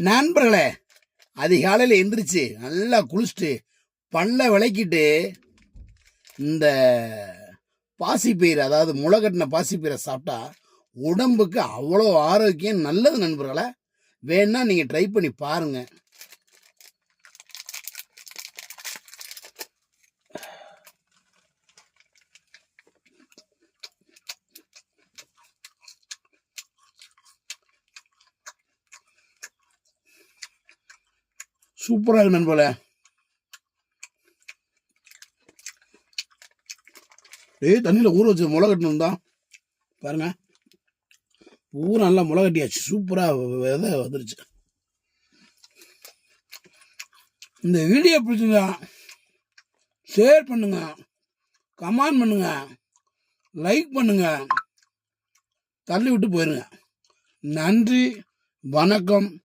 நண்பர்களே, அதிகாலையில் எந்திரிச்சு நல்லா குளிச்சுட்டு பல்ல விளக்கிட்டு இந்த பாசிப்பயிறு, அதாவது முளைகட்டின பாசிப்பயிரை சாப்பிட்டா உடம்புக்கு அவ்வளோ ஆரோக்கியம், நல்லது நண்பர்களே. வேணா நீங்கள் ட்ரை பண்ணி பாருங்க. சூப்பராக நண்பர்களே. தண்ணியில் ஊற வச்சு முளை கட்டணும் தான் பாருங்க. ஊரை நல்லா முளை கட்டியாச்சு, சூப்பராக விதை வந்துருச்சு. இந்த வீடியோ பிடிச்சுங்க, ஷேர் பண்ணுங்க, கமெண்ட் பண்ணுங்க, லைக் பண்ணுங்க, தள்ளி விட்டு போயிருங்க. நன்றி, வணக்கம்.